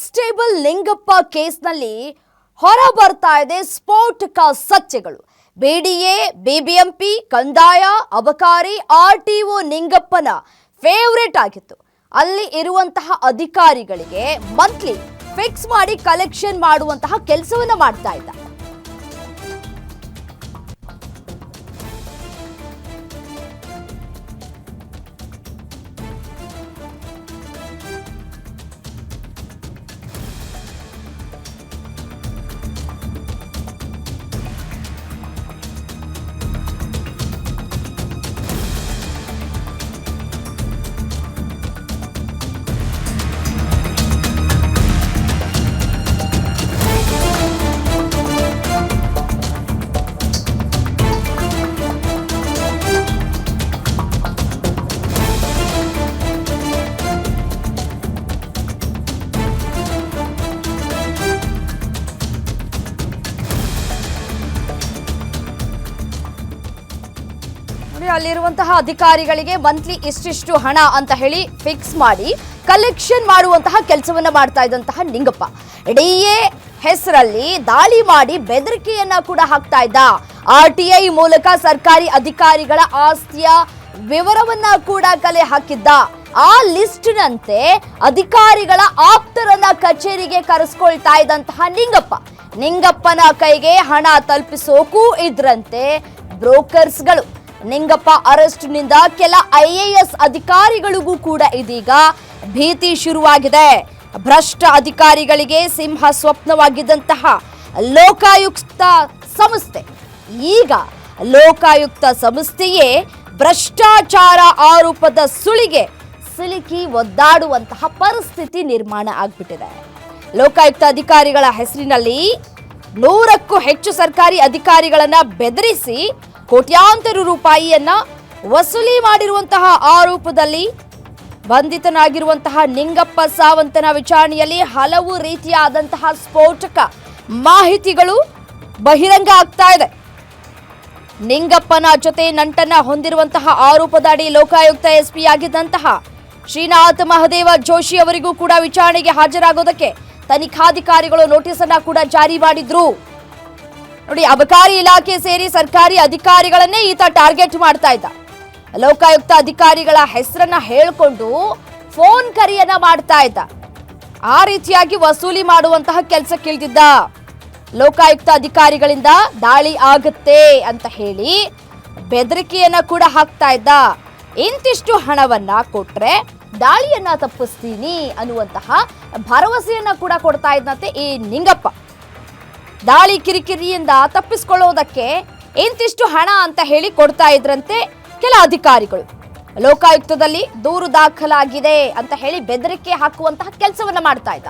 Constable Ningappa ಕೇಸ್ನಲ್ಲಿ ಹೊರ ಬರ್ತಾ ಇದೆ ಸ್ಫೋಟಕ ಸತ್ಯಗಳು. ಬಿಡಿಎ, ಬಿಬಿಎಂಪಿ, ಕಂದಾಯ, ಅಬಕಾರಿ, ಆರ್ಟಿಒ ನಿಂಗಪ್ಪನ ಫೇವರೇಟ್ ಆಗಿತ್ತು. ಅಲ್ಲಿ ಇರುವಂತಹ ಅಧಿಕಾರಿಗಳಿಗೆ ಮಂತ್ಲಿ ಫಿಕ್ಸ್ ಮಾಡಿ ಕಲೆಕ್ಷನ್ ಮಾಡುವಂತಹ ಕೆಲಸವನ್ನ ಮಾಡ್ತಾ ಇದ್ದ. ಅಲ್ಲಿರುವಂತಹ ಅಧಿಕಾರಿಗಳಿಗೆ ಮಂತ್ಲಿ ಇಷ್ಟಿಷ್ಟು ಹಣ ಅಂತ ಹೇಳಿ ಫಿಕ್ಸ್ ಮಾಡಿ ಕಲೆಕ್ಷನ್ ಮಾಡುವಂತಹ ಕೆಲಸವನ್ನ ಮಾಡ್ತಾ ಇದ್ದಂತಹ ನಿಂಗಪ್ಪ ಡಿಎ ಹೆಸರಲ್ಲಿ ದಾಳಿ ಮಾಡಿ ಬೆದರಿಕೆಯನ್ನ ಕೂಡ ಹಾಕ್ತಾ ಇದ್ದ. ಆರ್ಟಿಐ ಮೂಲಕ ಸರ್ಕಾರಿ ಅಧಿಕಾರಿಗಳ ಆಸ್ತಿಯ ವಿವರವನ್ನ ಕೂಡ ಕಲೆ ಹಾಕಿದ್ದ. ಆ ಲಿಸ್ಟ್ನಂತೆ ಅಧಿಕಾರಿಗಳ ಆಪ್ತರನ್ನ ಕಚೇರಿಗೆ ಕರೆಸ್ಕೊಳ್ತಾ ಇದ್ದಂತಹ ನಿಂಗಪ್ಪನ ಕೈಗೆ ಹಣ ತಲುಪಿಸೋಕೂ ಇದ್ರಂತೆ ಬ್ರೋಕರ್ಸ್ಗಳು. ನಿಂಗಪ್ಪ ಅರೆಸ್ಟ್ನಿಂದ ಕೆಲ IAS ಅಧಿಕಾರಿಗಳಿಗೂ ಕೂಡ ಇದೀಗ ಭೀತಿ ಶುರುವಾಗಿದೆ. ಭ್ರಷ್ಟ ಅಧಿಕಾರಿಗಳಿಗೆ ಸಿಂಹ ಸ್ವಪ್ನವಾಗಿದ್ದಂತಹ ಲೋಕಾಯುಕ್ತ ಸಂಸ್ಥೆ ಈಗ ಲೋಕಾಯುಕ್ತ ಸಂಸ್ಥೆಯೇ ಭ್ರಷ್ಟಾಚಾರ ಆರೋಪದ ಸುಳಿಗೆ ಸಿಲುಕಿ ಒದ್ದಾಡುವಂತಹ ಪರಿಸ್ಥಿತಿ ನಿರ್ಮಾಣ ಆಗ್ಬಿಟ್ಟಿದೆ. ಲೋಕಾಯುಕ್ತ ಅಧಿಕಾರಿಗಳ ಹೆಸರಿನಲ್ಲಿ 100ಕ್ಕೂ ಹೆಚ್ಚು ಸರ್ಕಾರಿ ಅಧಿಕಾರಿಗಳನ್ನ ಬೆದರಿಸಿ ಕೋಟ್ಯಾಂತರ ರೂಪಾಯಿಯನ್ನ ವಸೂಲಿ ಮಾಡಿರುವಂತಹ ಆರೋಪದಲ್ಲಿ ಬಂಧಿತನಾಗಿರುವಂತಹ ನಿಂಗಪ್ಪ ಸಾವಂತನ ವಿಚಾರಣೆಯಲ್ಲಿ ಹಲವು ರೀತಿಯಾದಂತಹ ಸ್ಫೋಟಕ ಮಾಹಿತಿಗಳು ಬಹಿರಂಗ ಆಗ್ತಾ ಇದೆ. ನಿಂಗಪ್ಪನ ಜೊತೆ ನಂಟನ್ನ ಹೊಂದಿರುವಂತಹ ಆರೋಪದಡಿ ಲೋಕಾಯುಕ್ತ SP ಆಗಿದ್ದಂತಹ ಶ್ರೀನಾಥ್ ಮಹದೇವ ಜೋಶಿ ಅವರಿಗೂ ಕೂಡ ವಿಚಾರಣೆಗೆ ಹಾಜರಾಗೋದಕ್ಕೆ ತನಿಖಾಧಿಕಾರಿಗಳು ನೋಟಿಸ್ ಅನ್ನ ಕೂಡ ಜಾರಿ ಮಾಡಿದ್ರು. ನೋಡಿ, ಅಬಕಾರಿ ಇಲಾಖೆ ಸೇರಿ ಸರ್ಕಾರಿ ಅಧಿಕಾರಿಗಳನ್ನೇ ಈತ ಟಾರ್ಗೆಟ್ ಮಾಡ್ತಾ ಇದ್ದ. ಲೋಕಾಯುಕ್ತ ಅಧಿಕಾರಿಗಳ ಹೆಸರನ್ನ ಹೇಳ್ಕೊಂಡು ಫೋನ್ ಕರೆಯನ್ನ ಮಾಡ್ತಾ ಇದ್ದ. ಆ ರೀತಿಯಾಗಿ ವಸೂಲಿ ಮಾಡುವಂತಹ ಕೆಲಸಕ್ಕಿಳಿದಿದ್ದ. ಲೋಕಾಯುಕ್ತ ಅಧಿಕಾರಿಗಳಿಂದ ದಾಳಿ ಆಗುತ್ತೆ ಅಂತ ಹೇಳಿ ಬೆದರಿಕೆಯನ್ನ ಕೂಡ ಹಾಕ್ತಾ ಇದ್ದ. ಇಂತಿಷ್ಟು ಹಣವನ್ನ ಕೊಟ್ರೆ ದಾಳಿಯನ್ನ ತಪ್ಪಿಸ್ತೀನಿ ಅನ್ನುವಂತಹ ಭರವಸೆಯನ್ನ ಕೂಡ ಕೊಡ್ತಾ ಇದ್ದಂತೆ ಈ ನಿಂಗಪ್ಪ. ದಾಳಿ ಕಿರಿಕಿರಿಯಿಂದ ತಪ್ಪಿಸಿಕೊಳ್ಳೋದಕ್ಕೆ ಇಂತಿಷ್ಟು ಹಣ ಅಂತ ಹೇಳಿ ಕೊಡ್ತಾ ಇದ್ರಂತೆ ಕೆಲ ಅಧಿಕಾರಿಗಳು. ಲೋಕಾಯುಕ್ತದಲ್ಲಿ ದೂರು ದಾಖಲಾಗಿದೆ ಅಂತ ಹೇಳಿ ಬೆದರಿಕೆ ಹಾಕುವಂತಹ ಕೆಲಸವನ್ನ ಮಾಡ್ತಾ ಇದ್ದ.